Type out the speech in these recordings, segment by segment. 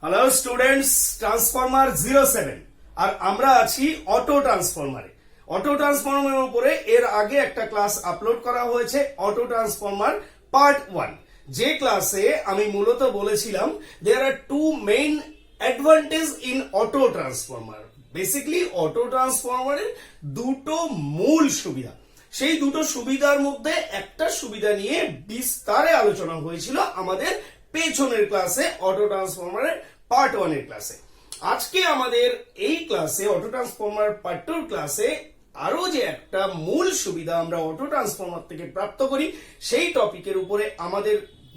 Hello students, transformer 07 আর আমরা আছি auto ট্রান্সফরমারে। Auto ট্রান্সফরমারের উপরে এর আগে একটা ক্লাস আপলোড করা হয়েছে, অটো ট্রান্সফরমার পার্ট 1, যে ক্লাসে আমি মূলত বলেছিলাম there are two main advantage in auto transformer. Basically auto ট্রান্সফরমারের দুটো মূল সুবিধা, সেই দুটো সুবিধার মধ্যে একটা সুবিধা নিয়ে বিস্তারে আলোচনা হয়েছিল আমাদের পেছনের ক্লাসে অটো ট্রান্সফরমারের পার্ট 1 এর ক্লাসে। আজকে আমাদের এই ক্লাসে অটো ট্রান্সফরমার পার্ট 2 ক্লাসে আরো যে একটা মূল সুবিধা আমরা অটো ট্রান্সফরমার থেকে প্রাপ্ত করি সেই টপিকের উপরে আমাদের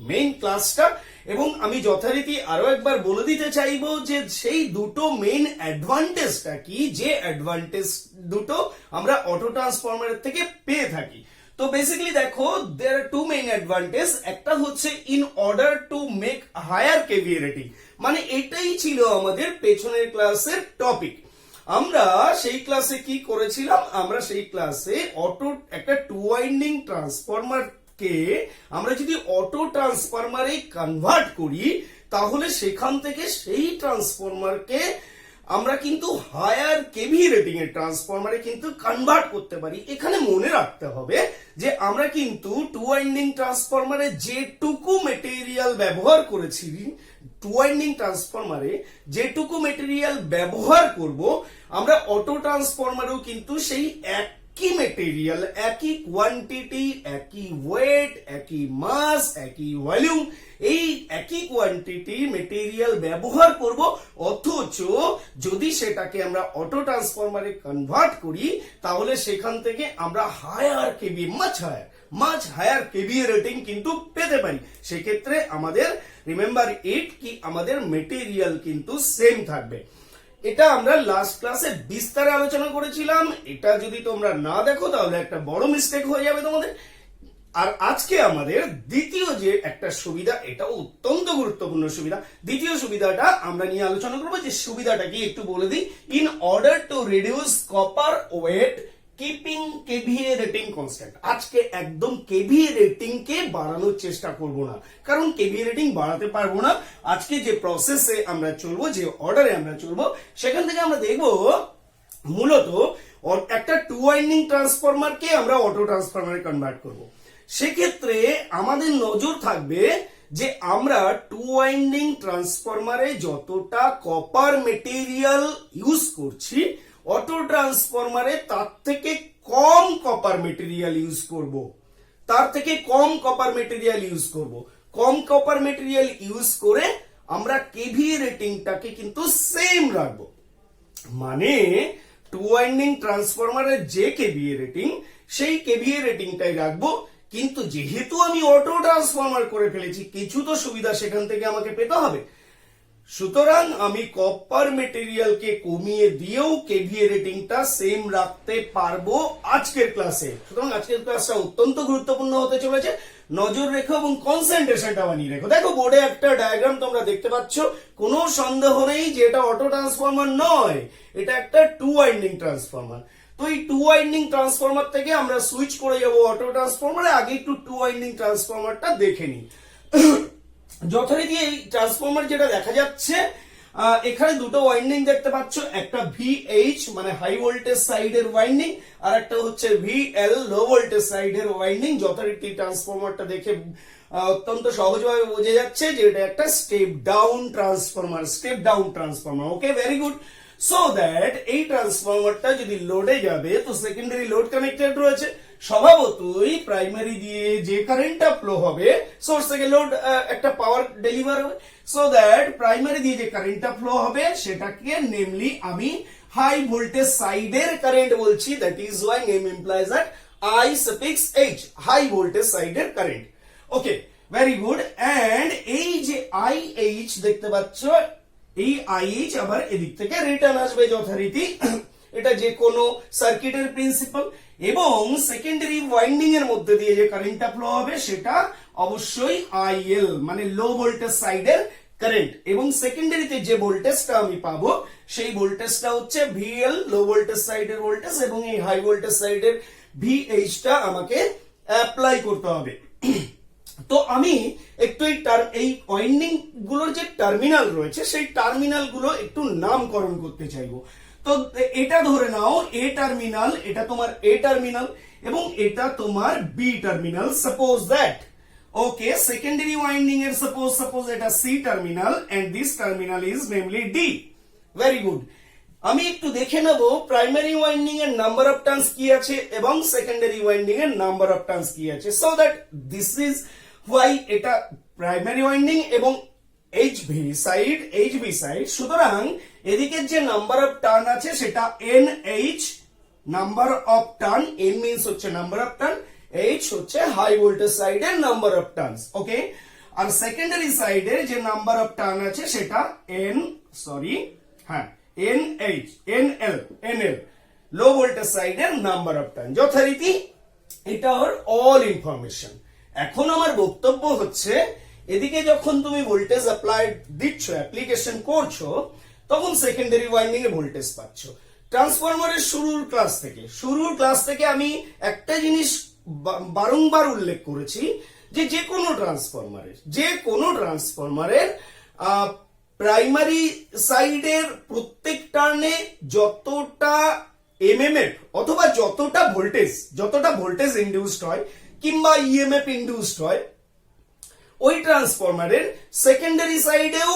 মেইন ক্লাসটা, এবং আমি যথারীতি আরো একবার বলে দিতে চাইবো যে সেই দুটো মেইন অ্যাডভান্টেজটা কি, যে অ্যাডভান্টেজ দুটো আমরা অটো ট্রান্সফরমারের থেকে পেয়ে থাকি। তো বেসিক্যালি দেখো, there are two main advantage. একটা হচ্ছে in order to make higher KVA rating, মানে এটাই ছিল আমাদের পেছনের ক্লাসের টপিক। আমরা সেই ক্লাসে কি করেছিলাম, আমরা সেই ক্লাসে অটো একটা টু ওয়াইন্ডিং ট্রান্সফরমার কে আমরা যদি অটো ট্রান্সফরমারে কনভার্ট করি, তাহলে সেখান থেকে সেই ট্রান্সফরমারকে আমরা কিন্তু হায়ার কেভি রেটিং এর ট্রান্সফরমারে কিন্তু কনভার্ট করতে পারি। এখানে মনে রাখতে হবে যে আমরা কিন্তু টু ওয়াইন্ডিং ট্রান্সফরমারে যেটুকু মেটেরিয়াল ব্যবহার করেছি, টু ওয়াইন্ডিং ট্রান্সফরমারে যেটুকু মেটেরিয়াল ব্যবহার করব, আমরা অটো ট্রান্সফরমারেও কিন্তু সেই একই মেটেরিয়াল, একই কোয়ান্টিটি, একই ওয়েট, একই মাস, একই ভলিউম, এই একই কোয়ান্টিটি মেটেরিয়াল ব্যবহার করব। অথচ যদি সেটাকে আমরা অটো ট্রান্সফরমারে কনভার্ট করি, তাহলে সেখান থেকে আমরা হায়ার কেভি, মাছ হায়ার কেভি রেটিং কিন্তু পেতে পারি। সেক্ষেত্রে আমাদের রিমেম্বার ইট কি আমাদের মেটেরিয়াল কিন্তু সেম থাকবে। এটা আমরা লাস্ট ক্লাসে বিস্তারে আলোচনা করেছিলাম। এটা যদি তোমরা না দেখো তাহলে একটা বড় মিস্টেক হয়ে যাবে তোমাদের। আর আজকে আমাদের দ্বিতীয় যে একটা সুবিধা, এটা অত্যন্ত গুরুত্বপূর্ণ সুবিধা, দ্বিতীয় সুবিধাটা আমরা নিয়ে আলোচনা করবো। যে সুবিধাটা কি একটু বলে দিই। In order to reduce copper weight keeping KVA rating constant. আজকে একদম কেভিএ রেটিং কে বাড়ানোর চেষ্টা করব না, কারণ কেভিএ রেটিং বাড়াতে পারবো না। আজকে যে প্রসেসে আমরা চলবো, যে অর্ডারে আমরা চলবো, সেখান থেকে আমরা দেখবো মূলত একটা টু ওয়াইন্ডিং ট্রান্সফরমার কে আমরা অটো ট্রান্সফরমারে কনভার্ট করব। সেক্ষেত্রে আমাদের নজর থাকবে যে আমরা টু ওয়াইন্ডিং ট্রান্সফরমারে যতটা কপার মেটেরিয়াল ইউজ করছি, অটো ট্রান্সফরমারে তার থেকে কম কপার মেটেরিয়াল ইউজ করব, তার থেকে কম কপার মেটেরিয়াল ইউজ করব। কম কপার মেটেরিয়াল ইউজ করে আমরা কেভিএ রেটিংটাকে কিন্তু সেম রাখবো। মানে টু ওয়াইন্ডিং ট্রান্সফরমারের যে কেভিএ রেটিং, সেই কেভিএ রেটিংটাই রাখবো। কিন্তু যেহেতু আমি অটো ট্রান্সফরমার করে ফেলেছি, কিছু তো সুবিধা সেখান থেকে আমাকে পেতে হবে। সুতরাং আমি কপার মেটেরিয়ালকে কমিয়ে দিয়েও কেভিএ রেটিংটা সেম রাখতে পারবো আজকের ক্লাসে। সুতরাং আজকের ক্লাসটা অত্যন্ত গুরুত্বপূর্ণ হতে চলেছে। নজর রেখো এবং কনসেন্ট্রেশনটা বানিয়ে রেখো। দেখো বোর্ডে একটা ডায়াগ্রাম তোমরা দেখতে পাচ্ছ, কোনো সন্দেহ নেই যে এটা অটো ট্রান্সফরমার নয়, এটা একটা টু ওয়াইন্ডিং ট্রান্সফরমার। তো এই টু ওয়াইন্ডিং ট্রান্সফরমার থেকে আমরা সুইচ করে যাবো অটো ট্রান্সফরমারে। আগে একটু টু ওয়াইন্ডিং ট্রান্সফরমারটা দেখে নিই। যথারীতি এই ট্রান্সফরমার যেটা দেখা যাচ্ছে, এখানে দুটো ওয়াইন্ডিং দেখতে পাচ্ছ, একটা VH মানে হাই ভোল্টেজ সাইডের ওয়াইন্ডিং, আর একটা হচ্ছে VL লো ভোল্টেজ সাইডের ওয়াইন্ডিং। যথারীতি ট্রান্সফরমারটা দেখে অত্যন্ত সহজভাবে বোঝা যাচ্ছে যে এটা একটা step down transformer. Okay, very good. So that এই ট্রান্সফরমারটা যদি লোডে যাবে, তো সেকেন্ডারি লোড কানেক্টেড রয়েছে। স্বভাবতই প্রাইমারি দিয়ে যে কারেন্টটা ফ্লো হবে, সোর্স থেকে লোড একটা পাওয়ার ডেলিভার হবে। সো দ্যাট প্রাইমারি দিয়ে যে কারেন্টটা ফ্লো হবে সেটাকে নেমলি আমি হাই ভোল্টেজ সাইডের কারেন্ট বলছি। That is why name implies that I suffix H, high voltage সাইডের current. Okay, very good. And এই যে IH দেখতে পাচ্ছ, এই IH আবার এদিক থেকে রিটার্ন আসবে যথারীতি। এটা যে কোনো সার্কিটের প্রিন্সিপাল। এবং সেকেন্ডারি ওয়াইন্ডিং এর মধ্যে দিয়ে যে কারেন্টটা ফ্লো হবে সেটা অবশ্যই IL মানে লো ভোল্টেজ সাইডের কারেন্ট। এবং সেকেন্ডারিতে যে ভোল্টেজটা আমি পাবো সেই ভোল্টেজটা হচ্ছে VL লো ভোল্টেজ সাইডের ভোল্টেজ, এবং এই হাই ভোল্টেজ সাইডের VH টা আমাকে অ্যাপ্লাই করতে হবে। তো আমি একটু এই ওয়াইন্ডিং গুলোর যে টার্মিনাল রয়েছে সেই টার্মিনাল গুলো একটু নামকরণ করতে চাইবো। তো এটা ধরে নাও এ টার্মিনাল, এটা তোমার এ টার্মিনাল এবং এটা তোমার B terminal. Suppose that okay secondary winding এর সাপোজ এটা C terminal and this terminal is namely D. Very good. আমি একটু দেখে নেব প্রাইমারি ওয়াইন্ডিং এর নাম্বার অফ টার্নস কি আছে এবং সেকেন্ডারি ওয়াইন্ডিং এর নাম্বার অফ টার্নস কি আছে। So that this is why এটা প্রাইমারি ওয়াইন্ডিং এবং এইচভি সাইড। সুতরাং এদিকে যে নাম্বার অফ টার্ন আছে সেটা N H number of turn. N means হচ্ছে নাম্বার অফ টার্ন, এইচ হচ্ছে হাই ভোল্টেজ সাইডের নাম্বার অফ টার্নস। ওকে, আর সেকেন্ডারি সাইডের যে নাম্বার অফ টার্ন আছে সেটা এনএল লো ভোল্টেজ সাইডের নাম্বার অফ টার্ন। যথারীতি এটা ওর অল ইনফরমেশন। এখন আমার বক্তব্য হচ্ছে এদিকে যখন তুমি ভোল্টেজ অ্যাপ্লাই দিচ্ছ, অ্যাপ্লিকেশন করছো, তখন সেকেন্ডারি ওয়াইন্ডিং এ ভোল্টেজ পাচ্ছ। ট্রান্সফরমারের শুরুর ক্লাস থেকে আমি একটা জিনিস বারংবার উল্লেখ করেছি যে কোনো ট্রান্সফরমারের প্রাইমারি সাইডের প্রত্যেক টার্নে যতটা এমএমএফ অথবা যতটা ভোল্টেজ ইনডিউসড হয় কিংবা ইএমএফ ইনডিউসড হয়, ওই ট্রান্সফরমারের সেকেন্ডারি সাইডেও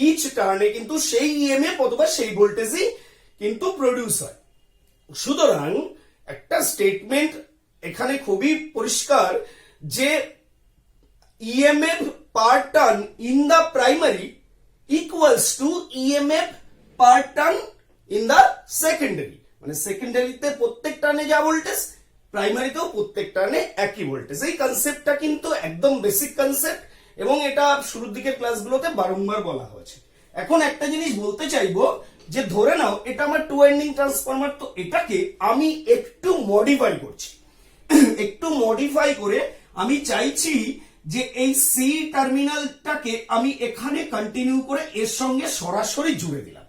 ইচ টার্নে কিন্তু সেই ইএমএফ অথবা সেই ভোল্টেজই কিন্তু প্রডিউস হয়। সুতরাং একটা স্টেটমেন্ট এখানে খুবই পরিষ্কার যে EMF per turn in the primary equals to EMF per turn in the secondary. মানে সেকেন্ডারিতে প্রত্যেক টার্নে যা ভোল্টেজ, প্রাইমারিতেও প্রত্যেক টার্নে একই ভোল্টেজ। এই কনসেপ্টটা কিন্তু একদম বেসিক কনসেপ্ট এবং এটা শুরুর দিকের ক্লাসগুলোতে বারংবার বলা হয়েছে। এখন একটা জিনিস বলতে চাইবো যে ধরে নাও এটা আমার টু ওয়াইন্ডিং ট্রান্সফরমার, তো এটাকে আমি একটু মডিফাই করে আমি চাইছি যে এই সি টার্মিনালটাকে আমি এখানে কন্টিনিউ করে এর সঙ্গে সরাসরি জুড়ে দিলাম।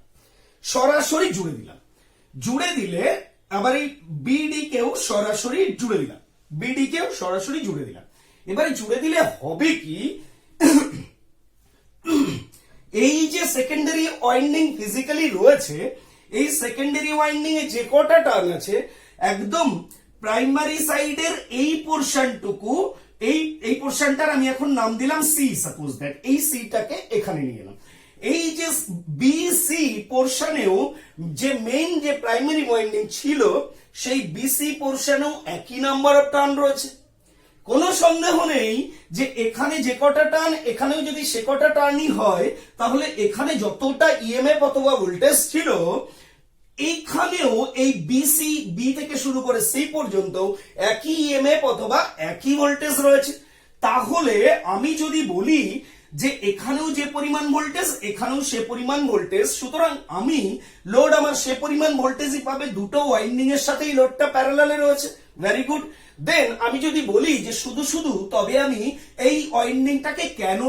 জুড়ে দিলে আবার এই বিডি কেও সরাসরি জুড়ে দিলাম। এবারে জুড়ে দিলে হবে কি, এই যে সেকেন্ডারি ওয়াইন্ডিং ফিজিক্যালি রয়েছে, এই সেকেন্ডারি ওয়াইন্ডিং এ যে কটা টার্ন আছে একদম প্রাইমারি সাইডের এই পোরশনটুকু, এই পোরশনটার আমি এখন নাম দিলাম সি। সাপোজ দ্যাট এই সিটাকে এখানে নিয়ে এলাম। এই যে বিসি পোরশনেও যে মেইন যে প্রাইমারি ওয়াইন্ডিং ছিল, সেই বিসি পোরশনেও একই নাম্বার অফ টার্ন রয়েছে। কোনো সন্দেহ নেই যে এখানে যে কটা টার্ন, এখানেও যদি সে কটা টার্নই হয়, তাহলে এখানে যতটা ইএমএফ অথবা ভোল্টেজ ছিল, এইখানেও এই বিসি বি থেকে শুরু করে সি পর্যন্ত একই ইএমএফ অথবা একই ভোল্টেজ রয়েছে। তাহলে আমি যদি বলি যে এখানেও যে পরিমাণ ভোল্টেজ, এখানেও সে পরিমাণ ভোল্টেজ, সুতরাং আমি লোড আমার সে পরিমাণ ভোল্টেজই পাবে, দুটো ওয়াইন্ডিং এর সাথেই লোডটা প্যারালালে রয়েছে। Very good. দেন আমি যদি বলি যে শুধু তবে আমি এই ওয়াইন্ডিংটাকে কেন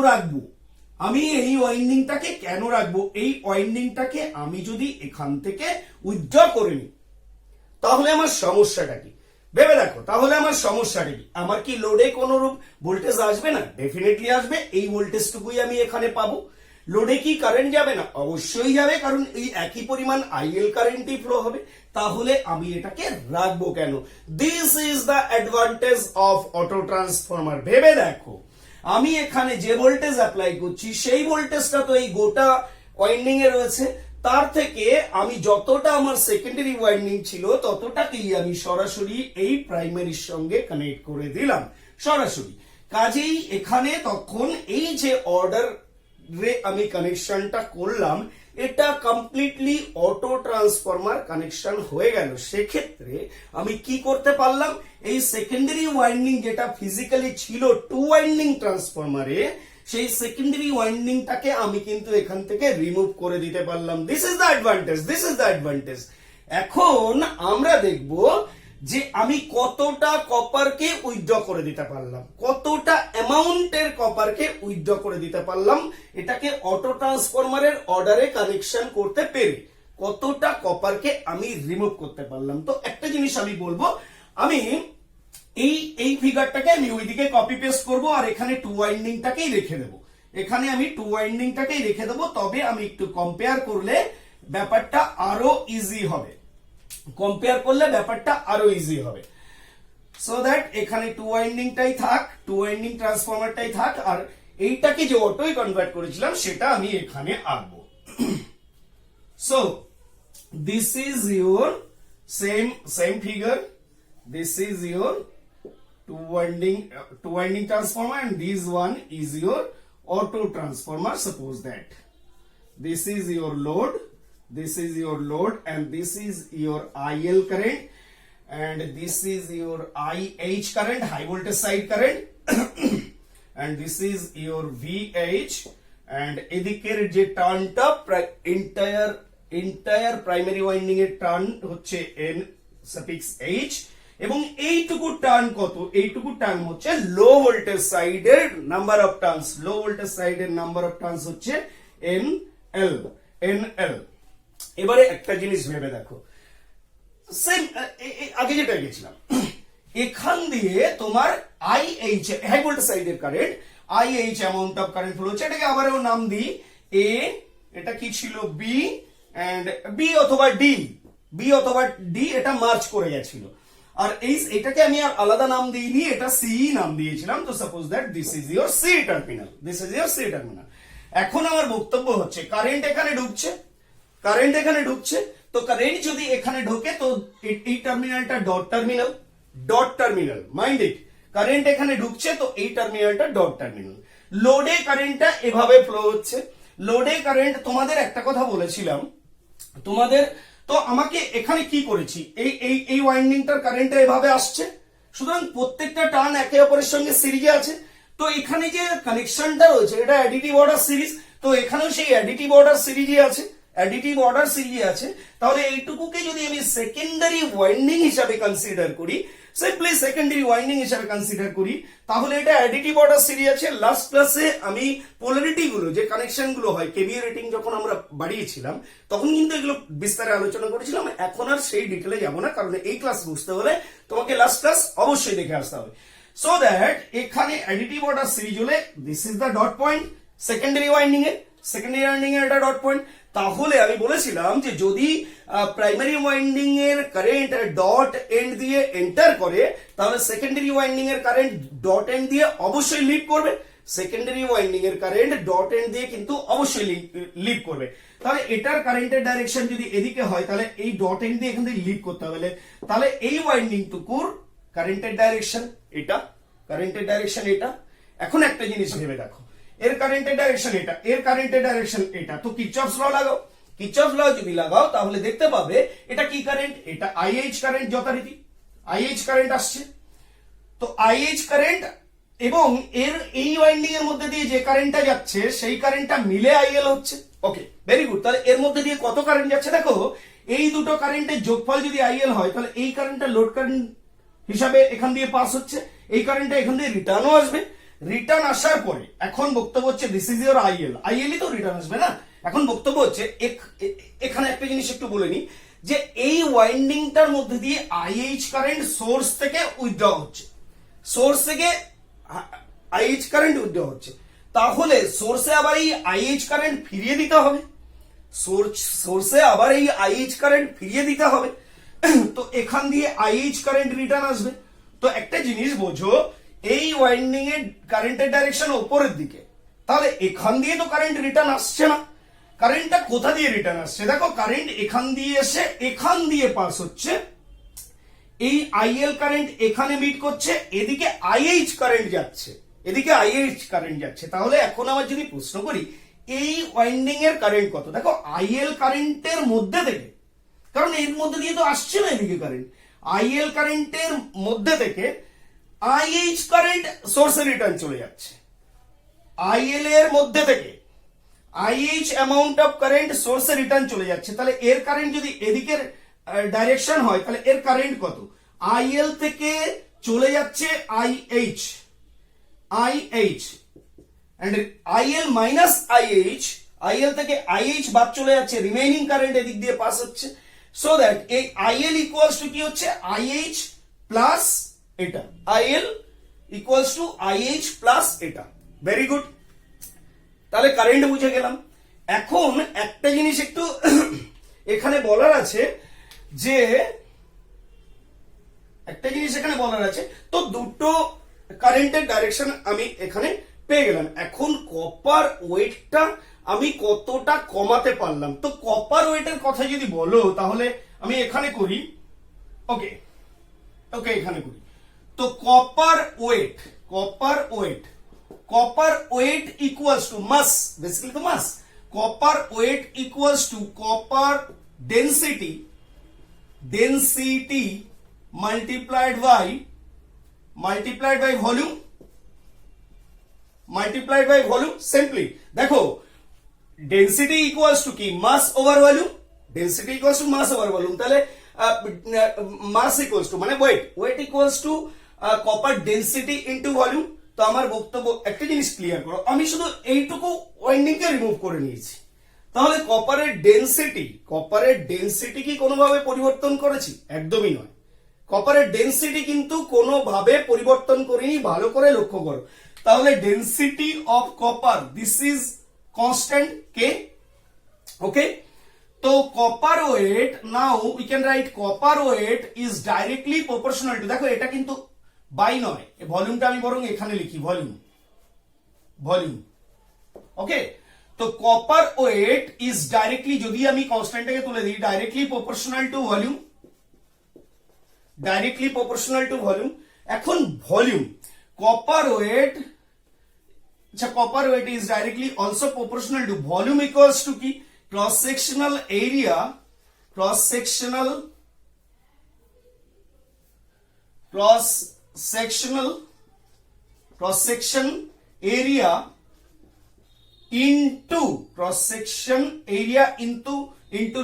রাখবো, এই ওয়াইন্ডিংটাকে আমি যদি এখান থেকে উইথড্র করে নিই, তাহলে আমার সমস্যাটা কি? ভেবে দেখো, তাহলে আমার সমস্যাটা কি? আমার কি লোডে কোনো রূপ ভোল্টেজ আসবে না? ডেফিনেটলি আসবে। এই ভোল্টেজটুকুই আমি এখানে পাবো। লোডে কি কারেন্ট যাবে না? অবশ্যই যাবে, কারণ এই একই পরিমাণ আইএল কারেন্টই ফ্লো হবে। তাহলে আমি এটাকে রাখবো কেন? This is the advantage of auto transformer. ভেবে দেখো, আমি এখানে যে ভোল্টেজ অ্যাপ্লাই করছি সেই ভোল্টেজটা তো এই গোটা ওয়াইন্ডিং এ রয়েছে। তার থেকে আমি যতটা আমার সেকেন্ডারি ওয়াইন্ডিং ছিল ততটাকেই আমি সরাসরি এই প্রাইমারির সঙ্গে কানেক্ট করে দিলাম সরাসরি। কাজেই এখানে তখন এই যে অর্ডার রে আমি কানেকশনটা করলাম, এটা কমপ্লিটলি অটো ট্রান্সফরমার কানেকশন হয়ে গেল। সেক্ষেত্রে আমি কি করতে পারলাম, এই সেকেন্ডারি ওয়াইন্ডিং যেটা ফিজিক্যালি ছিল টু ওয়াইন্ডিং ট্রান্সফরমারে, সেই সেকেন্ডারি ওয়াইন্ডিংটাকে আমি কিন্তু এখান থেকে রিমুভ করে দিতে পারলাম। This is the advantage. এখন আমরা দেখব যে আমি কতটা কপারকে উইথড্র করে দিতে পারলাম, কতটা অ্যামাউন্টের কপারকে উইথড্র করে দিতে পারলাম, এটাকে অটো ট্রান্সফরমারের অর্ডারে কানেকশন করতে পেরে কতটা কপারকে আমি রিমুভ করতে পারলাম। তো একটা জিনিস আমি বলবো, আমি এই ফিগারটাকে আমি ওইদিকে কপি পেস্ট করব আর এখানে টু ওয়াইন্ডিংটাকেই রেখে দেবো, এখানে আমি টু ওয়াইন্ডিংটাকেই রেখে দেবো, তবে আমি একটু কম্পেয়ার করলে ব্যাপারটা আরো ইজি হবে, কম্পেয়ার করলে ব্যাপারটা আরো ইজি হবে। সো দ্যাট এখানে টু ওয়াইন্ডিংটাই থাক, টু ওয়াইন্ডিং ট্রান্সফরমারটাই থাক, আর এইটাকে যে অটোই কনভার্ট করেছিলাম সেটা আমি এখানে আঁকবো। So this is your same figure, this is your two winding transformer, and this one is your auto transformer. Suppose that this is your load, and this is your IL current, and this is your IH current, high voltage side current, and this is your VH, and এদিকের যে টার্নটা entire primary winding এর turn হচ্ছে N suffix H, এবং এইটুকু turn কত, এইটুকু turn হচ্ছে লো voltage সাইডের number of turns, low voltage সাইডের নাম্বার অফ টার্নস হচ্ছে NL। এবারে একটা জিনিস ভেবে দেখো, সেম আগে যেটা গেছিলাম, এখান দিয়ে তোমার IH হাই ভোল্টেজ সাইডের current, IH amount of current flow হচ্ছে, এটাকে আবারও নাম দিই A, এটা কি ছিল B, এন্ড B অথবা D এটা মার্চ করে গেছিল, আর এটাকে আমি আর আলাদা নাম দিইনি, এটা সি নাম দিয়েছিলাম। তো suppose that this is your C terminal, এখন আমার বক্তব্য হচ্ছে কারেন্ট এখানে ঢুকছে, তো কারেন্ট যদি এখানে ঢোকে তো এই টার্মিনালটা dot terminal, mind it, current এখানে ঢুকছে তো এই টার্মিনালটা ডট টার্মিনাল। লোডে কারেন্টটা এভাবে ফ্লো হচ্ছে, লোডে কারেন্ট, তোমাদের একটা কথা বলেছিলাম, তোমাদের তো আমাকে এখানে কি করেছি, এই ওয়াইন্ডিংটার কারেন্টটা এভাবে আসছে, সুতরাং প্রত্যেকটা টার্ন একে অপরের সঙ্গে সিরিজে আছে, তো এখানে যে কানেকশনটা রয়েছে এটা অ্যাডিটিভ অর্ডার সিরিজ, তো এখানেও সেই অ্যাডিটিভ অর্ডার সিরিজে আছে, তাহলে এইটুকুকে যদি আমি সেকেন্ডারি ওয়াইন্ডিং হিসাবে কনসিডার করি, সিম্পলি সেকেন্ডারি ওয়াইন্ডিং হিসাবে কনসিডার করি, তাহলে এটা অ্যাডিটিভ অর্ডার সিরিজ আছে। লাস্ট ক্লাসে আমি পোলারিটি গুলো, যে কানেকশন গুলো হয়, কেভিএ রেটিং যখন আমরা বাড়িয়েছিলাম তখন কিন্তু এগুলো বিস্তারে আলোচনা করেছিলাম, এখন আর সেই ডিটেলে যাব না, কারণ এই ক্লাস বুঝতে হলে তোমাকে লাস্ট ক্লাস অবশ্যই দেখে আসতে হবে। সো দ্যাট এখানে অ্যাডিটিভ অর্ডার সিরিজ হলে this is the dot point, secondary winding এর এটা ডট পয়েন্ট। তাহলে আমি বলেছিলাম যে যদি প্রাইমারি ওয়াইন্ডিং এর কারেন্ট ডট এন্ড দিয়ে এন্টার করে, তাহলে সেকেন্ডারি ওয়াইন্ডিং এর কারেন্ট ডট এন্ড দিয়ে অবশ্যই লিভ করবে, সেকেন্ডারি ওয়াইন্ডিং এর কারেন্ট ডট এন্ড দিয়ে কিন্তু অবশ্যই লিভ করবে। তাহলে এটার কারেন্টের ডাইরেকশন যদি এদিকে হয়, তাহলে এই ডট এন্ড দিয়ে এখান থেকে লিভ করতে হবে, তাহলে এই ওয়াইন্ডিং টুকুর কারেন্টের ডাইরেকশন এটা, এখন একটা জিনিস ভেবে দেখো, এর কারেন্টের ডাইরেকশন এটা, এর কারেন্টের ডাইরেকশন এটা, তো কিরচফস ল লাগাও, কিরচফস ল যদি লাগাও তাহলে দেখতে পাবে এটা কি কারেন্ট, এটা IH কারেন্ট, যথারীতি IH কারেন্ট আসছে, তো IH কারেন্ট এবং এর এই ওয়াইন্ডিং এর মধ্যে দিয়ে যে কারেন্টটা যাচ্ছে সেই কারেন্টটা মিলে IL হচ্ছে। ওকে, ভেরি গুড। তাহলে এর মধ্যে দিয়ে কত কারেন্ট যাচ্ছে দেখো, এই দুটো কারেন্টের যোগফল যদি IL হয়, তাহলে এই কারেন্টটা লোড কারেন্ট হিসাবে এখান দিয়ে পাস হচ্ছে, এই কারেন্টটা এখান দিয়ে রিটার্নও আসবে, রিটার্ন আসার পরে এখন বক্তব্য হচ্ছে দিস ইজ ইওর IL তো রিটার্ন আসবে না, এখন বক্তব্য হচ্ছে এখানে একটা জিনিস একটু বলে নি, যে এই ওয়াইন্ডিংটার মধ্যে দিয়ে IH কারেন্ট সোর্স থেকে উইথড্র হচ্ছে, IH কারেন্ট উইথড্র হচ্ছে, তাহলে সোর্সে আবার এই IH কারেন্ট ফিরিয়ে দিতে হবে, তো এখান দিয়ে IH কারেন্ট রিটার্ন আসবে। তো একটা জিনিস বোঝো, এই ওয়াইন্ডিং এর কারেন্টের ডাইরেকশন উপরের দিকে, তাহলে এখান দিয়ে তো কারেন্ট রিটার্ন আসছে না, কারেন্টটা কোথা দিয়ে রিটার্ন আসছে দেখো, কারেন্ট এখান দিয়ে এসে এখান দিয়ে পাস হচ্ছে, এই IL কারেন্ট এখানে মিট করছে, এদিকে IH কারেন্ট যাচ্ছে, তাহলে এখন আমার যদি প্রশ্ন করি এই ওয়াইন্ডিং এর কারেন্ট কত, দেখো IL কারেন্টের মধ্যে থেকে, কারণ এর মধ্যে দিয়ে তো আসছে না এদিকে কারেন্ট, IL কারেন্টের মধ্যে থেকে IH কারেন্ট সোর্সে রিটার্ন চলে যাচ্ছে, IL এর মধ্যে থেকে IH অ্যামাউন্ট অফ কারেন্ট সোর্সে রিটার্ন চলে যাচ্ছে, তাহলে এর কারেন্ট যদি এদিকের ডাইরেকশন হয়, তাহলে এর কারেন্ট কত, IL থেকে চলে যাচ্ছে IH and IL minus IL থেকে IH বাদ চলে যাচ্ছে, রিমেইনিং কারেন্ট এদিক দিয়ে পাস হচ্ছে, সো দ্যাট এই IL ইকুয়ালস টু কি হচ্ছে, IH প্লাস এটা IL equals to IH plus এটা। ভেরি গুড, তাহলে কারেন্ট বুঝে গেলাম। এখন একটা জিনিস একটু এখানে বলার আছে, যে একটা জিনিস এখানে বলার আছে, তো দুটো কারেন্টের ডাইরেকশন আমি এখানে পেয়ে গেলাম। এখন কপার ওয়েটটা আমি কতটা কমাতে পারলাম, তো কপার ওয়েটের কথা যদি বলো তাহলে আমি এখানে করি, ওকে ওকে এখানে করি। তো copper weight equals to mass, basically তো mass. Copper weight equals to copper density multiplied by volume simply দেখো density equals to কি mass over volume, তাহলে mass equals to মানে weight equals to copper density into volume। তো আমার বক্তব্য একটা জিনিস ক্লিয়ার করো, আমি শুধু এইটুকু ওয়াইন্ডিং কে রিমুভ করে নিয়েছি, তাহলে কপারের ডেন্সিটি কি কোনোভাবে পরিবর্তন করেছি? একদমই নয়। কপারের ডেন্সিটি কিন্তু কোনোভাবে পরিবর্তন করিনি, ভালো করে লক্ষ্য করো। তাহলে density of copper, this is constant k, okay. তো copper weight, now we can write copper weight is directly proportional to, দেখো এটা কিন্তু বাই নয়, ভলিউমটা আমি বরং এখানে লিখি ভলিউম, ওকে। তো কপার ওয়েট ইজ ডাইরেক্টলি, যদি আমি কনস্ট্যান্টটাকে তুলে দিই, ডাইরেক্টলি প্রপোর্শনাল টু ভলিউম, এখন ভলিউম কপার ওয়েট, আচ্ছা copper weight is directly also proportional to volume equals to কি cross section area into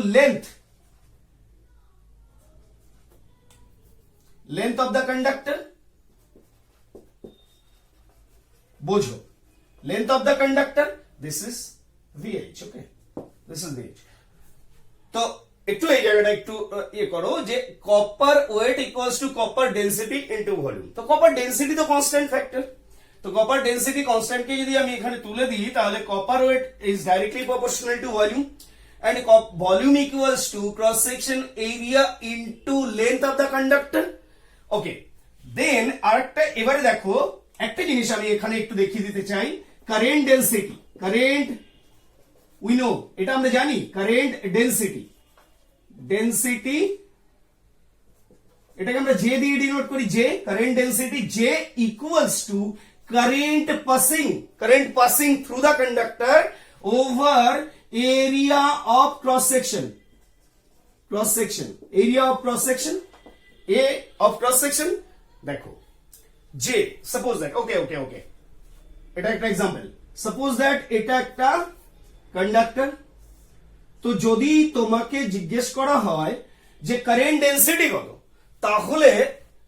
length of the conductor, বোঝো, length of the conductor, this is VH, okay, this is VH। তো একটু এই জায়গাটা একটু ইয়ে করো, যে copper weight equals to copper density into volume. তো কপার ডেন্সিটি তো কনস্ট্যান্ট ফ্যাক্টর, তো কপার ডেন্সিটি কনস্ট্যান্ট কে যদি আমি এখানে তুলে দিই, তাহলে copper weight is directly proportional to volume, and volume equals to cross section area into length of the conductor, ওকে। দেন আরেকটা, এবারে দেখো একটা জিনিস আমি এখানে একটু দেখিয়ে দিতে চাই, কারেন্ট ডেন্সিটি, উই নো, এটা আমরা জানি, কারেন্ট ডেন্সিটি এটাকে আমরা জে দিয়ে ডিনোট করি, J, current density J equals to current passing through the conductor over area of cross section, area of cross section, দেখো যে সাপোজ দ্যাট, ওকে এটা একটা এক্সাম্পল, সাপোজ দ্যাট এটা একটা কন্ডাক্টর। তো যদি তোমাকে জিজ্ঞেস করা হয় যে কারেন্ট ডেন্সিটি কত, তাহলে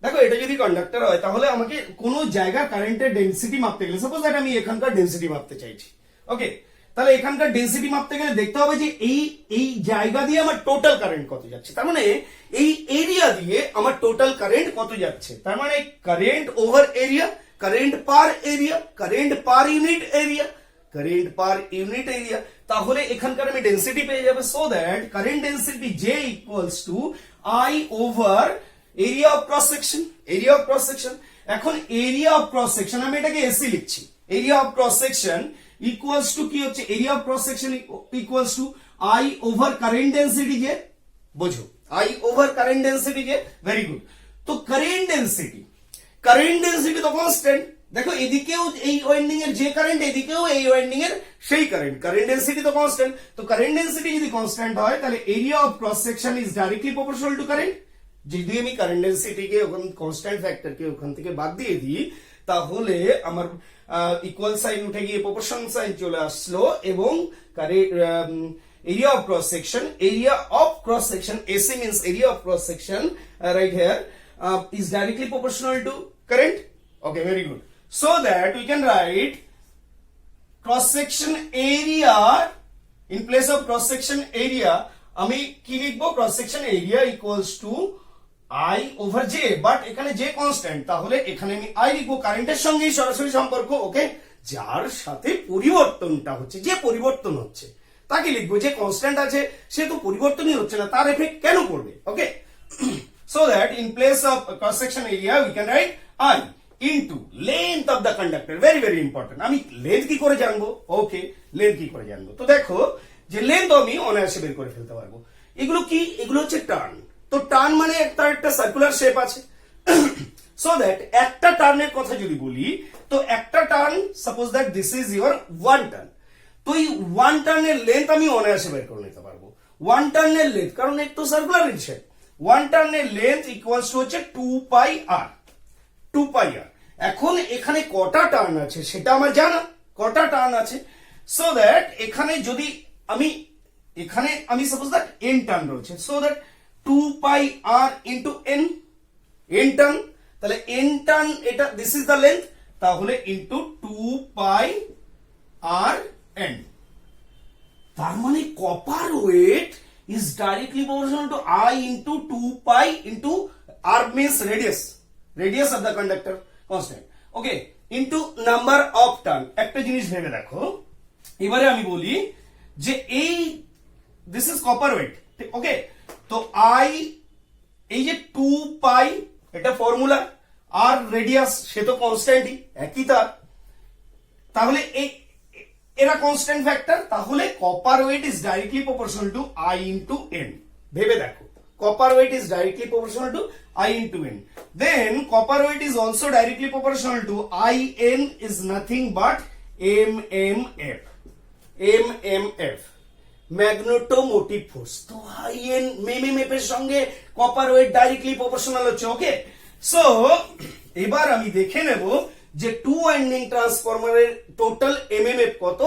দেখো এটা যদি কন্ডাক্টর হয়, তাহলে আমাকে কোনো জায়গা কারেন্টের ডেন্সিটি মাপতে গেলে, সাপোজ দ্যাট আমি এখানকার ডেন্সিটি মাপতে চাইছি, ওকে, তাহলে এখানকার ডেন্সিটি মাপতে গেলে দেখতে হবে যে এই জায়গা দিয়ে আমার টোটাল কারেন্ট কত যাচ্ছে, তার মানে এই এরিয়া দিয়ে আমার টোটাল কারেন্ট কত যাচ্ছে, তার মানে current over area, current per unit area, তাহলে এখানকার আমি ডেন্সিটি পেয়ে যাবে। So that current density J equals to I over area of cross section. এখন এরিয়া অফ ক্রস সেকশন আমি এটাকে এসি লিখছি, area of cross section equals to কি হচ্ছে, area of cross section equals to I over current density J, বোঝো, I over current density J, very good. তো current density তো constant, দেখো এদিকেও এই ওয়াইন্ডিং এর যে কারেন্ট, এদিকেও এই ওয়াইন্ডিং এর সেই কারেন্ট ডেন্সিটি তো কনস্ট্যান্ট। তো কারেন্ট ডেন্সিটি যদি কনস্ট্যান্ট হয়, তাহলে area of cross section is directly proportional two current. যদি আমি কারেন্ট ডেন্সিটিকে ওখান কনস্ট্যান্ট ফ্যাক্টরকে ওখান থেকে বাদ দিয়ে দিই, তাহলে আমার ইকুয়াল সাইন উঠে গিয়ে প্রপোর্শন সাইন চলে আসলো, এবং area of cross section AC means area of cross section right here is directly proportional to current, okay, very good। So that we can write cross section area, in place of cross section area আমি কি লিখবো, cross section area equals to I over J, but এখানে J constant, তাহলে এখানে আমি I লিখবো, কারেন্টের সঙ্গেই সরাসরি সম্পর্ক। ওকে, যার সাথে পরিবর্তনটা হচ্ছে, যে পরিবর্তন হচ্ছে তাকে লিখবো। যে কনস্ট্যান্ট আছে সে তো পরিবর্তনই হচ্ছে না, তার এফেক্ট কেন পড়বে? ওকে, so that in place of cross section area we can write I into length of the conductor. very very important. আমি লেন্থ কি করে জানবো? ওকে, লেন্থ কি করে জানবো? তো দেখো যে লেন্থ আমি অনায়াসে বের করে ফেলতে পারবো। এগুলো কি? এগুলো হচ্ছে টার্ন। তো টার্ন মানে তার একটা সার্কুলার শেপ আছে। সো দ্যাট একটা টার্নের কথা যদি বলি, তো একটা turn, suppose that this is your one turn, তো এই ওয়ান টার্নের লেন্থ আমি অনায়াসে বের করে নিতে পারবো। ওয়ান টার্নের লেন্থ, কারণ একটু সার্কুলার শেপ, ওয়ান টার্নের লেন্থ ইকুয়ালস টু হচ্ছে 2 পাই আর। 2 পাই আর। এখন এখানে কটা টার্ন আছে সেটা আমার জানা, কটা টার্ন আছে। সো দ্যাট এখানে যদি আমি সাপোজ দ্যাট এন টার্ন রয়েছে, so that 2 pi R into N, N turn, তাহলে এন টার্ন, এটা দিস ইজ দ্য লেন্থ, তাহলে ইন্টু 2 পাই আর এন। তার মানে copper weight is directly proportional to I into 2 pi into R means radius of the conductor constant, okay, into number of turn. একটা জিনিস ভেবে দেখো, এবারে আমি বলি যে এই this is copper weight, ওকে, তো I এই যে 2 pi এটা ফর্মুলা, আর রেডিয়াস সে তো কনস্ট্যান্টই, একই তার, তাহলে এই এরা কনস্ট্যান্ট ফ্যাক্টর, তাহলে copper weight is directly proportional to I into N. ভেবে দেখো, copper weight is directly proportional to I into N. Then copper weight is also directly proportional to I N is nothing but M M F, M M F, magnetomotive force. তো I N M M F এর সঙ্গে copper wait directly proportional হচ্ছে। ওকে, so এবার আমি দেখে নেব যে two winding ট্রান্সফরমারের টোটাল এমএমএফ কত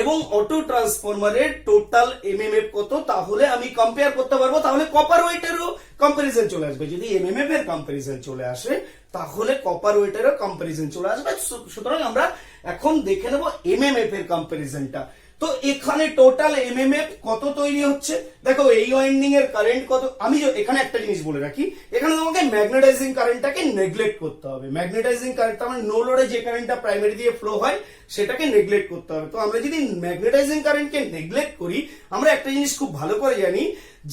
এবং অটো ট্রান্সফরমারের টোটাল এমএমএফ কত, তাহলে আমি কম্পেয়ার করতে পারবো। তাহলে কপার ওয়েটেরও কম্পারিজন চলে আসবে। যদি এমএমএফ এর কম্পারিজন চলে আসে তাহলে কপার ওয়েটেরও কম্পারিজন চলে আসবে। সুতরাং আমরা এখন দেখে নেব এমএমএফ এর কম্পারিজনটা। তো এখানে টোটাল এমএমএফ কত তৈরি হচ্ছে, দেখো এই ওয়াইন্ডিং এর কারেন্ট কত। আমি এখানে একটা জিনিস বলে রাখি, এখানে তোমাকে ম্যাগনেটাইজিং কারেন্টটাকে নেগলেক্ট করতে হবে। ম্যাগনেটাইজিং কারেন্ট মানে নো লোডে যে কারেন্টটা প্রাইমারি দিয়ে ফ্লো হয় সেটাকে নেগলেক্ট করতে হবে। তো আমরা যদি ম্যাগনেটাইজিং কারেন্টকে নেগলেক্ট করি, আমরা একটা জিনিস খুব ভালো করে জানি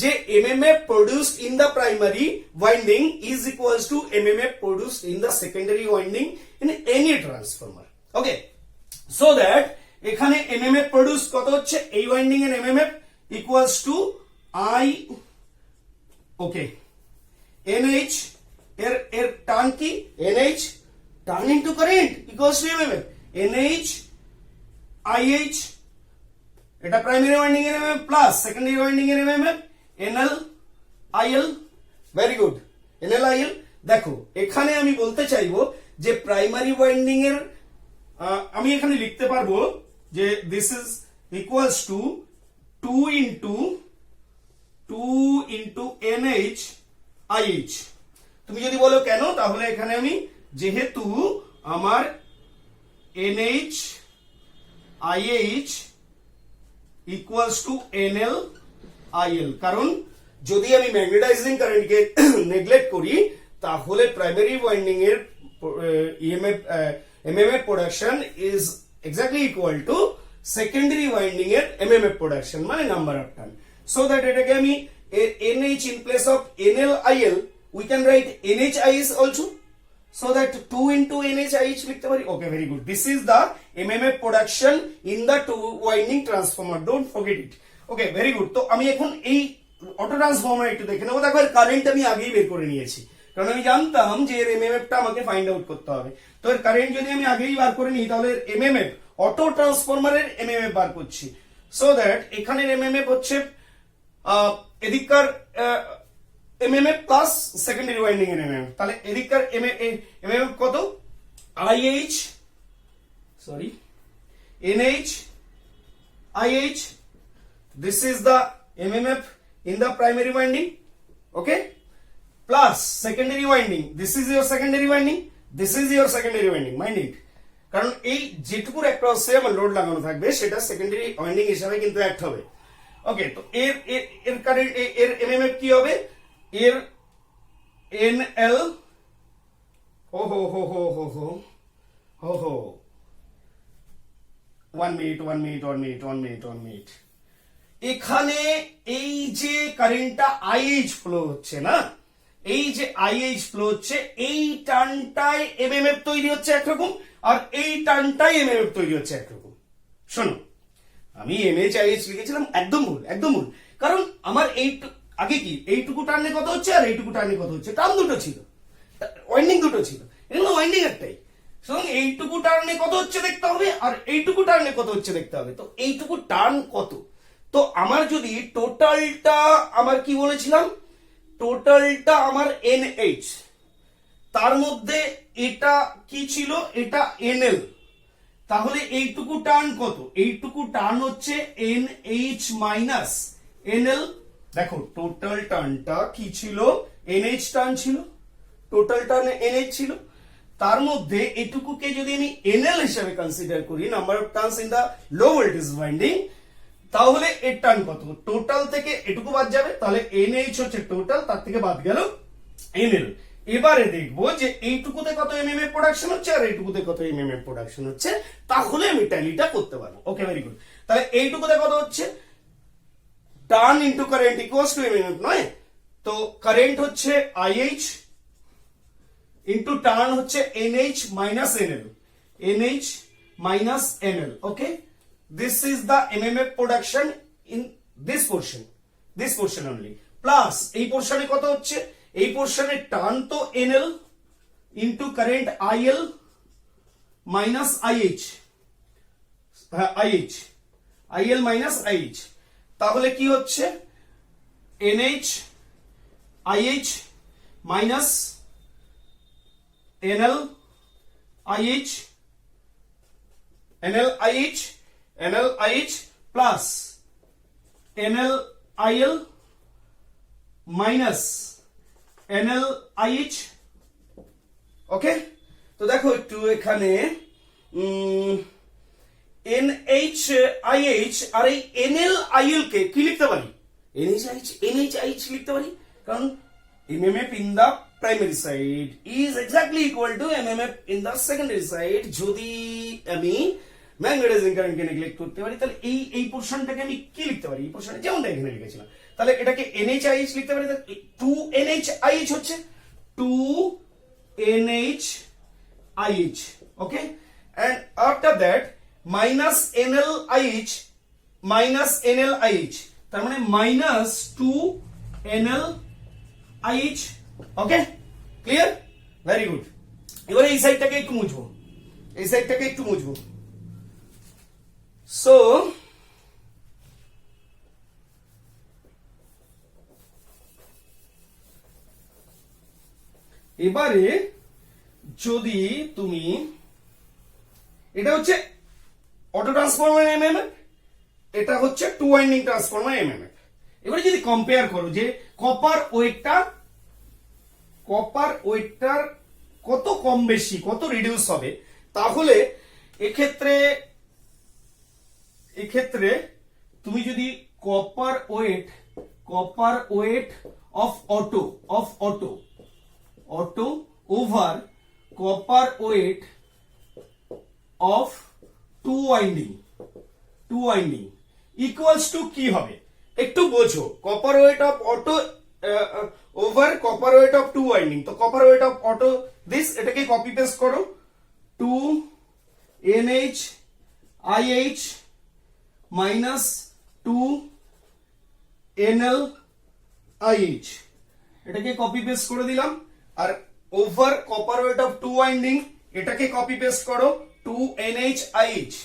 যে MMF produced in the primary winding is equals to MMF produced in the secondary winding in any transformer. Okay, so that এখানে এমএমএফ প্রডিউস কত হচ্ছে, এই ওয়াইন্ডিং এর MMF equals to I, okay, NH এর টার্ন কি, NH turn into current equals to MMF, NH IH, এটা primary winding এর MMF plus secondary winding এর MMF NL IL. Very good, NL IL. দেখো এখানে আমি বলতে চাইবো যে প্রাইমারি ওয়াইন্ডিং এর আমি এখানে লিখতে পারবো যে this is equals to 2 into NH IH. তুমি যদি বলো কেন, তাহলে এখানে আমি যেহেতু আমার NH IH equals to NL IL, কারণ যদি আমি ম্যাগনেটাইজিং কারেন্টকে নেগলেক্ট করি তাহলে প্রাইমারি ওয়াইন্ডিং এর EMF MMF production is exactly equal to secondary winding এর এমএমএফ প্রোডাকশন মানে number of turn. So that এটাকে আমি NH in place of NL IL we can write NH IS also, so that 2 into NHIH লিখতে পারি। Okay, very good. This is the MMF production in the two winding transformer. Don't forget it. Okay, very good. তো আমি এখন এই auto transformer একটু দেখে নেবো। দেখো এর কারেন্ট আমি আগেই বের করে নিয়েছি, কারণ আমি জানতাম যে এর এমএমএফ টা আমাকে ফাইন্ড আউট করতে হবে। তো এর কারেন্ট যদি আমি আগেই বার করে নিই তাহলে এমএমএফ অটো ট্রান্সফরমারের এমএমএফ বার করছি। সো দ্যাট এখানের এমএমএফ হচ্ছে এদিককার এমএমএফ প্লাস সেকেন্ডারি ওয়াইন্ডিং এর এমএমএফ, তাহলে এদিককার এমএমএফ কত, IH sorry NH IH, this is the MMF in the primary winding, okay, plus secondary winding, this is your secondary winding, this is your secondary winding, mind it, কারণ এই যেটুকুর অ্যাক্রসে আমার load লাগানো থাকবে সেটা secondary winding হিসাবে কিন্তু act হবে। ওকে, তো এর কারেন্ট এর এমএমএফ কি হবে, এর NL, ho 1 মিনিট। এখানে এই যে কারেন্টটা IH ফ্লো হচ্ছে না, এই যে IH ফ্লো হচ্ছে, এই টার্নটায় এমএমএফ তৈরি হচ্ছে একরকম, আর এই টার্নটায় এমএমএফ তৈরি হচ্ছে একরকম। শোনো, আমি MHIH লিখেছিলাম, একদম ভুল। কারণ আমার আগে কি এইটুকু টার্নে কত হচ্ছে আর এইটুকু টার্নে কত হচ্ছে, টার্ন দুটো ছিল, ওয়াইন্ডিং দুটো ছিল, এগুলো ওয়াইন্ডিং একটাই। সুতরাং এইটুকু টার্নে কত হচ্ছে দেখতে হবে, আর এইটুকু টার্নে কত হচ্ছে দেখতে হবে। তো এইটুকু টার্ন কত, তো আমার যদি টোটালটা, আমার কি বলেছিলাম, টোটালটা আমার NH, তার মধ্যে এটা কি ছিল, এটা NL, তাহলে এইটুকু টার্ন কত, এইটুকু টার্ন হচ্ছে NH মাইনাস NL। দেখো টোটাল টার্নটা কি ছিল, NH টার্ন ছিল, টোটাল টার্ন NH ছিল, তার মধ্যে এটুকুকে যদি আমি NL হিসেবে কনসিডার করি, number of turns in the low voltage winding, তাহলে এর টার্ন কত, টোটাল থেকে এটুকু বাদ যাবে, তাহলে NH হচ্ছে টোটাল, তার থেকে বাদ গেল NL। এবারে দেখবো যে এইটুকুতে কত এমএমএফ প্রোডাকশন হচ্ছে আর এইটুকুতে কত এমএমএফ প্রোডাকশন হচ্ছে, তাহলে আমি ট্যালিটা করতে পারবো। ওকে, ভেরি গুড। তাহলে এইটুকুতে কত হচ্ছে, turn into current equals to MMF, নয় তো কারেন্ট হচ্ছে IH ইনটু টার্ন হচ্ছে NH minus NL, NH minus NL। Okay, this is the MMF production in this portion only, plus এই পোরশনে কত হচ্ছে, এই পোরশনে টার্ন তো NL into current IL minus IH, IL minus IH, তাহলে কি হচ্ছে NH IH minus NL IH plus NL IL minus NL IH। ওকে, তো দেখো একটু এখানে NH IH আর এই NL IL কে কি লিখতে পারি, NH লিখতে পারি, কারণ MMF in the primary side is exactly equal to MMF in the secondary side। যদি আমি ম্যাগনেটাইজিং কারেন্টকে নেগলেক্ট করতে পারি, তাহলে এই পোরশনটাকে আমি কি লিখতে পারি, এই পোরশনে যেমনটা এখানে লিখেছিলাম, তাহলে এটাকে NHIH লিখতে পারি। 2NHIH হচ্ছে 2NHIH। Okay, and after that minus NLIH, তার মানে মাইনাস 2NLIH। ওকে, ক্লিয়ার, ভেরি গুড। এবারে এই সাইডটাকে একটু মুছবো, সো এবারে যদি তুমি, এটা হচ্ছে অটো ট্রান্সফরমার এমএমএফ, এটা হচ্ছে টু ওয়াইন্ডিং ট্রান্সফরমার এমএমএফ। এবারে যদি কম্পেয়ার করো যে কপার ওয়েটটার কত কম বেশি, কত রিডিউস হবে, তাহলে এক্ষেত্রে তুমি যদি copper weight of auto over copper weight of two winding equals to কি হবে, একটু বোঝো। Copper weight of auto over copper weight of two winding, তো copper weight of auto this, এটাকে কপি পেস্ট করো, 2NHIH মাইনাস 2NLIH, এটাকে copy paste করে দিলাম। আর over copper weight of two winding, এটাকে কপি পেস্ট করো, 2NHIH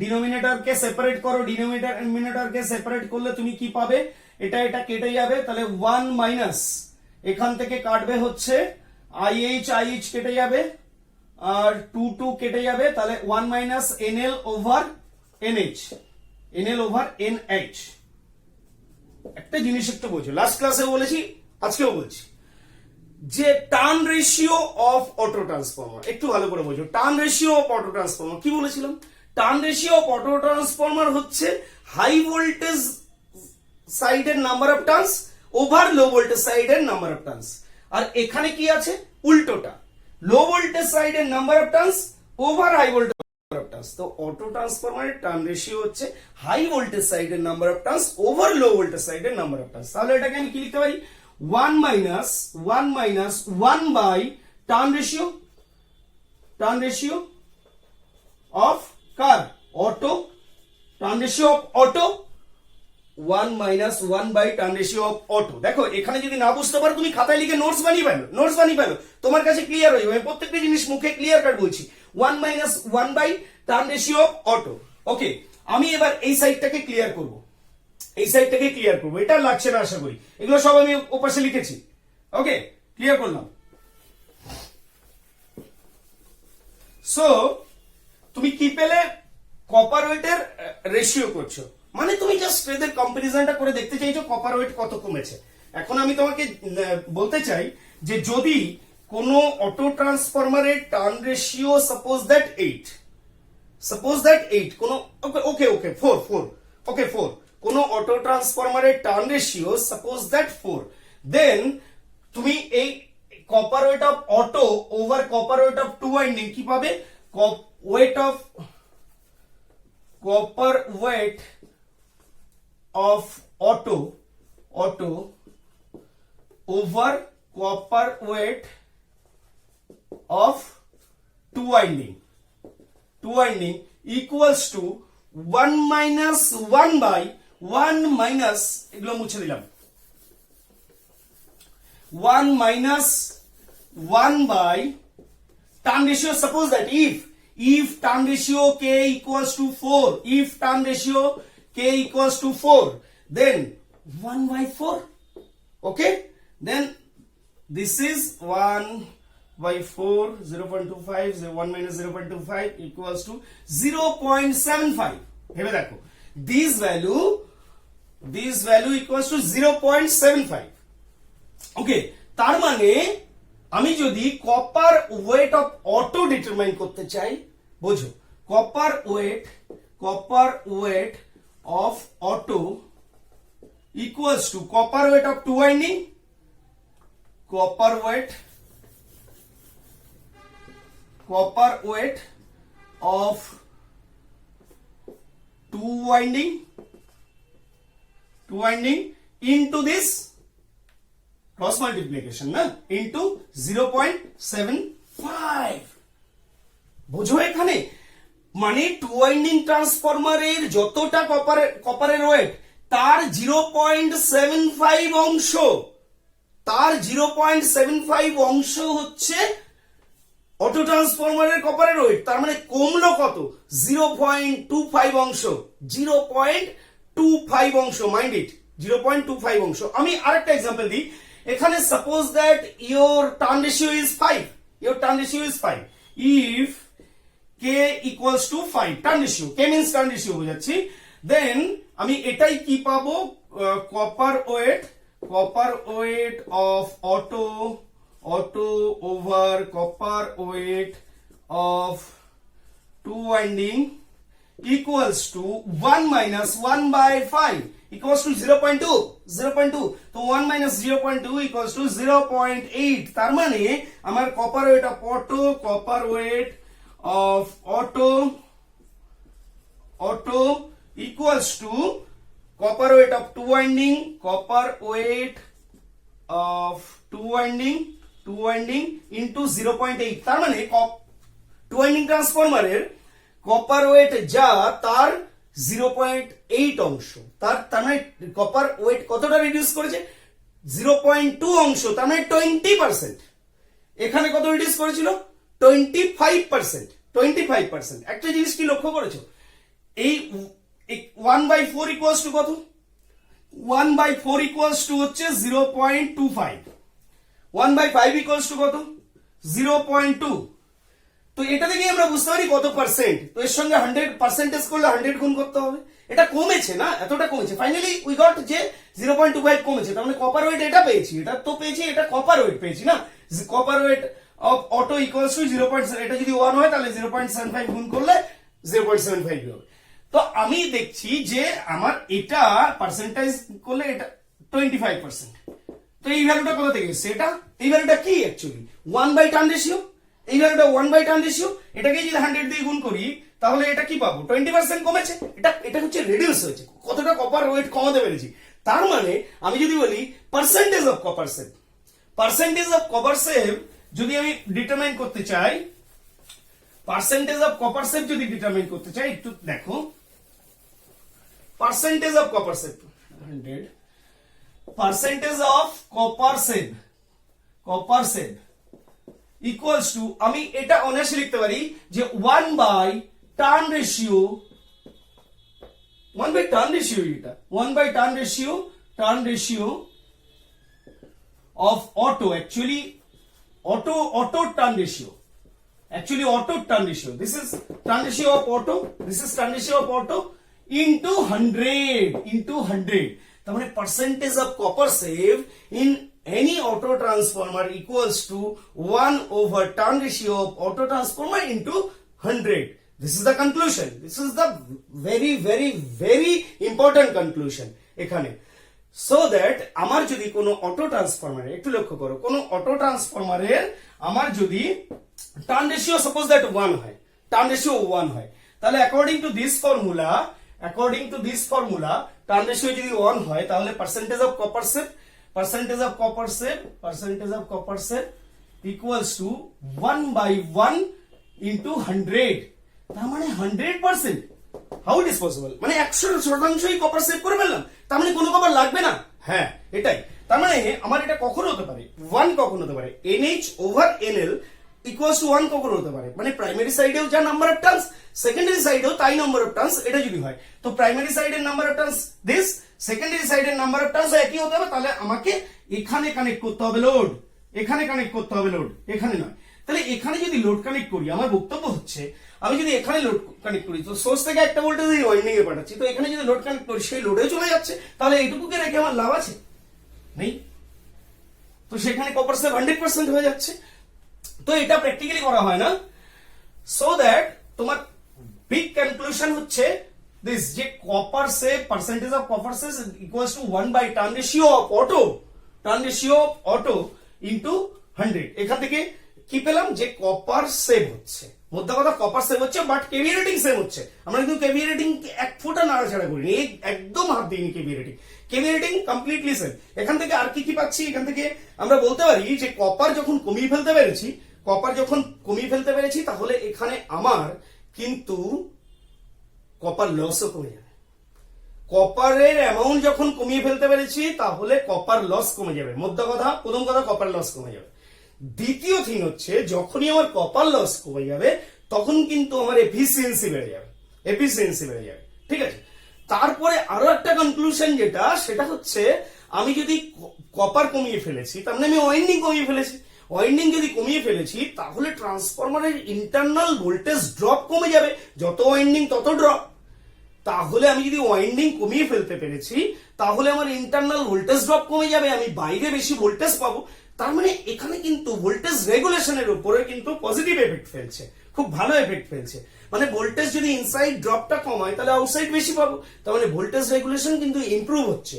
ডিনোমিনেটরকে সেপারেট করো, ডিনোমিনেটরকে সেপারেট করলে তুমি কি পাবে, এটা কেটে যাবে, তাহলে 1 মাইনাস এখান থেকে কাটবে হচ্ছে IH কেটে যাবে, আর 2 কেটে যাবে, তাহলে 1 মাইনাস NL ওভার NH। একটা জিনিস একটু বোঝো, লাস্ট ক্লাসে বলেছি, আজকেও বলছি, যে turn ratio of auto transformer, একটু ভালো করে বোঝো। Turn ratio of auto transformer কি বলেছিলাম, turn ratio of auto transformer হচ্ছে হাই ভোল্টেজ সাইডের number of turns over low voltage সাইডের নাম্বার অফ টার্নস। আর এখানে কি আছে উল্টোটা, লো ভোল্টেজ সাইডের number of turns over high voltage number of turns. তো অটো ট্রান্সফরমারের টার্ন রেশিও হচ্ছে হাই ভোল্টেজ সাইডের number of turns over low voltage সাইডের নাম্বার অফ টার্নস। তাহলে এটাকে আমি কি লিখতে পারি 1 minus 1 by turn ratio of car auto, turn ratio of auto 1 minus 1 by turn ratio of auto. দেখো এখানে যদি না বুঝতে পারো তুমি খাতায় লিখে নোটস বানিয়ে ফেলো, তোমার কাছে ক্লিয়ার হয়ে যাবে। আমি প্রত্যেকটা জিনিস মুখে ক্লিয়ার কাট বলছি। 1 minus 1 by turn ratio of auto. Okay, আমি এবার এই সাইডটাকে ক্লিয়ার করব, এটা লাগছে না আশা করি, এগুলো সব আমি ওপাশে লিখেছি। ওকে, ক্লিয়ার করলাম। সো তুমি কি পেলে, কপার ওয়েটের রেশিও করছো, মানে তুমি জাস্ট এদের কম্পারিজনটা করে দেখতে চাইছো কপার ওয়েট কত কমেছে। এখন আমি তোমাকে বলতে চাই যে যদি কোনো অটো ট্রান্সফরমারের টার্ন রেশিও সাপোজ দ্যাট 8 কোনো ওকে 4 কোনো অটো ট্রান্সফরমারের turn ratio suppose that 4, then তুমি এই copper weight of auto over copper weight of two winding কি পাবে, copper weight of auto over copper weight of two winding equals to 1 minus 1 by 1 minus এগুলো মুছে দিলাম 1 minus 1 by turn ratio. Suppose that if turn ratio k equals to 4, then 1 by 4. Okay, then this is 1 by 4, 0.25, 1 minus 0.25 equals to 0.75. ভেবে দেখো, this value equals to 0.75. Okay, তার মানে আমি যদি copper weight of auto determine করতে চাই, বোঝো copper weight of auto equals to copper weight of two winding, copper weight of two winding into this cross multiplication না into 0.75। বুঝো এখানে মানে টু ওয়াইন্ডিং ট্রান্সফরমারের যতটা কপারের ওয়েট তার 0.75 অংশ, হচ্ছে অটো ট্রান্সফরমারের কপারের ওয়েট। তার মানে কমলো কত, 0.25 অংশ, 0.25 অংশ, মাইন্ড ইট 0.25 অংশ। আমি আরেকটা এক্সাম্পল দিই, এখানে suppose that your turn ratio is 5, if k equals to 5, turn ratio, k means turn ratio বোঝাচ্ছি, then আমি এটাই কি পাবো, copper weight of auto over copper weight of two winding equals to 1 minus 1 by 5 equals to 0.2, তো 1 minus 0.2 equals to 0.8। তার মানে আমার copper weight of auto equals to copper weight of two winding into 0.8। তার মানে two winding ট্রান্সফরমারের copper wait যা তার 0.8 অংশ, তার মানে কপার ওয়েট কতটা রিডিউস করেছে, 0.2 অংশ, তার মানে 20%। এখানে কত রিডিউস করেছিল, 25%। একটা জিনিস কি লক্ষ্য করেছো, এই 1/4 ইকুয়ালস টু কত, 1/4 ইকুয়ালস টু হচ্ছে 0.25, 1/5 ইকুয়ালস টু কত, 0.2। তো এটা থেকে আমরা বুঝতে পারি কত পার্সেন্ট। তো এর সঙ্গে 100% করলে 100 গুণ করতে হবে, এটা কমেছে না, এতটা কমেছে। ফাইনালি উই গট যে 0.25 কমেছে, তার মানে কপার ওয়েট এটা পেয়েছি, এটা কপার ওয়েট পেয়েছি না। Copper weight of auto equals two 0.7, এটা যদি 1 হয় তাহলে 0.75 গুণ করলে 0.75 হবে। তো আমি দেখছি যে আমার এটা পার্সেন্টেজ করলে এটা 25%। তো এই ভ্যালুটা কোথা থেকে এসছে? এটা এই ভ্যালুটা কি অ্যাকচুয়ালি 1/টার্ন রেশিও। এই ভ্যালুটা 1/টার্ন রেশিও। এটাকে যদি 100 দিয়ে গুণ করি তাহলে এটা কি পাবো? 20% কমেছে। এটা হচ্ছে রিডিউস হয়েছে, কতটা কপার ওয়েট কমাতে পেরেছি। তার মানে আমি যদি বলি percentage of copper save, percentage of copper save যদি আমি ডিটারমাইন করতে চাই, পার্সেন্টেজ অফ কপার সেভ যদি ডিটারমাইন করতে চাই, একটু দেখো percentage of copper save 100, percentage of copper save, copper save equals two, আমি এটা অনায়াসে লিখতে পারি যে 1/টার্ন রেশিও, 1/টার্ন রেশিও, এটা 1/টার্ন ratio, turn ratio of auto, actually auto turn ratio, actually auto turn ratio, this is turn ratio of auto, this is turn ratio of auto into 100 তার মানে percentage of copper save in any auto transformer equals to 1/turn ratio of auto transformer into 100. This is the conclusion, this is the very important conclusion এখানে। So that আমার যদি কোনো auto ট্রান্সফরমারে, একটু লক্ষ্য করো, কোনো অটো ট্রান্সফরমারের আমার যদি টার্ন রেশিও সাপোজ দ্যাট 1 হয়, টার্ন রেশিও 1 হয়, তাহলে according to this formula turn ratio যদি 1 হয় তাহলে percentage of copper save equals two 1/1 into 100। তার মানে 100%। How it is possible? মানে 100%ই কপার সেভ করে ফেললাম, তার মানে কোনো কপার লাগবে না। হ্যাঁ, এটাই। তার মানে আমার এটা কখন হতে পারে 1, কখন হতে পারে NH/NL ইকুয়ালস টু 1, কখন হতে পারে মানে প্রাইমারি সাইডেও যা নাম্বার অফ টার্নস, সেকেন্ডারি সাইডেও তাই নাম্বার অফ টার্নস। এটা যদি হয় তো প্রাইমারি সাইডের number of turns this, secondary সাইডের নাম্বার অফ টার্নস একই হতে হবে। তাহলে আমাকে এখানে কানেক্ট করতে হবে লোড, এখানে কানেক্ট করতে হবে লোড, এখানে নয়। তাহলে এখানে যদি লোড কানেক্ট করি, আমার বক্তব্য হচ্ছে আমি যদি এখানে লোড কানেক্ট করি তো সোর্স থেকে একটা ভোল্টেজ এই ওয়াইন্ডিং এ পাঠাচ্ছি, তো এখানে যদি লোড কানেক্ট করি সেই লোডে চলে যাচ্ছে, তাহলে এইটুকুকে রেখে আমার লাভ আছে নেই। তো সেখানে কপার সেভ 100% হয়ে যাচ্ছে। তো এটা প্র্যাকটিক্যালি করা হয় না। সো দ্যাট তোমার বিগ কনক্লুশন হচ্ছে দিস, যে copper save, percentage of copper save equals to 1/টার্ন রেশিও অফ অটো ইনটু 100। এখান থেকে কি পেলাম যে কপার সেভ হচ্ছে, মোদ্দা কথা কপার সেভ হচ্ছে, বাট কেভি রেটিং সেভ হচ্ছে। আমরা কিন্তু কেভি রেটিং এক ফোঁটা নাড়াচাড়া করিনি, একদম হাত দিইনি কেভি রেটিং কমপ্লিটলি সেভ। এখান থেকে আর কি পাচ্ছি? এখান থেকে আমরা বলতে পারি যে কপার যখন কমিয়ে ফেলতে পেরেছি তাহলে এখানে আমার কিন্তু কপার লসও কমে যাবে। কপারের অ্যামাউন্ট যখন কমিয়ে ফেলতে পেরেছি তাহলে কপার লস কমে যাবে। মোদ্দা কথা, প্রথম কথা কপার লস কমে যাবে। দ্বিতীয় থিং হচ্ছে যখনই আমার কপার লস কমে যাবে তখন কিন্তু আমার এফিসিয়েন্সি বেড়ে যাবে। ঠিক আছে। তারপরে আরো একটা কনক্লুশন সেটা হচ্ছে আমি যদি কপার কমিয়ে ফেলেছি তার মানে আমি ওয়াইন্ডিং কমিয়ে ফেলেছি। ওয়াইন্ডিং যদি কমিয়ে ফেলেছি তাহলে ট্রান্সফরমারের ইন্টারনাল ভোল্টেজ ড্রপ কমে যাবে, যত ওয়াইন্ডিং তত ড্রপ। তাহলে আমি যদি ওয়াইন্ডিং কমিয়ে ফেলতে পেরেছি তাহলে আমার ইন্টারনাল ভোল্টেজ ড্রপ কমে যাবে, আমি বাইরে বেশি ভোল্টেজ পাবো। তার মানে এখানে কিন্তু ভোল্টেজ রেগুলেশনের উপরে কিন্তু পজিটিভ এফেক্ট ফেলছে, খুব ভালো এফেক্ট ফেলছে। মানে ভোল্টেজ যদি ইনসাইড ড্রপটা কমায় তাহলে আউটসাইড বেশি পাবো, তার মানে ভোল্টেজ রেগুলেশন কিন্তু ইমপ্রুভ হচ্ছে।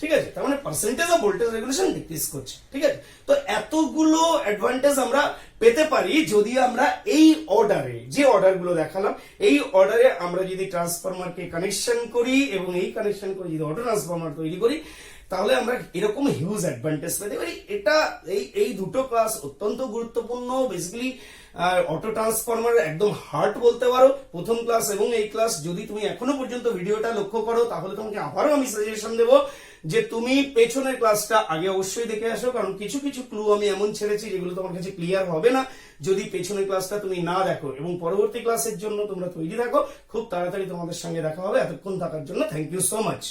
ঠিক আছে। তার মানে percentage of voltage regulation decrease করছে। ঠিক আছে। তো এতগুলো অ্যাডভান্টেজ আমরা পেতে পারি যদি আমরা এই অর্ডারে, যে অর্ডারগুলো দেখালাম, এই অর্ডারে আমরা যদি ট্রান্সফরমারকে কানেকশন করি এবং এই কানেকশন করে যদি অটো ট্রান্সফরমার তৈরি করি তাহলে আমরা এরকম হিউজ অ্যাডভান্টেজ পেতে পারি। এটা এই দুটো ক্লাস অত্যন্ত গুরুত্বপূর্ণ। বেসিক্যালি অটো ট্রান্সফরমার একদম হার্ট বলতে পারো, প্রথম ক্লাস এবং এই ক্লাস। যদি তুমি এখনো পর্যন্ত ভিডিওটা লক্ষ্য করো তাহলে তোমাকে আবারও আমি সাজেশন দেবো যে তুমি পেছনের ক্লাসটা আগে অবশ্যই দেখে আসো, কারণ কিছু ক্লু আমি এমন ছেড়েছি যেগুলো তোমার কাছে ক্লিয়ার হবে না যদি পেছনের ক্লাসটা তুমি না দেখো। এবং পরবর্তী ক্লাসের জন্য তোমরা তৈরি থাকো, খুব তাড়াতাড়ি তোমাদের সঙ্গে দেখা হবে। এতক্ষণ থাকার জন্য থ্যাংক ইউ সো মাচ।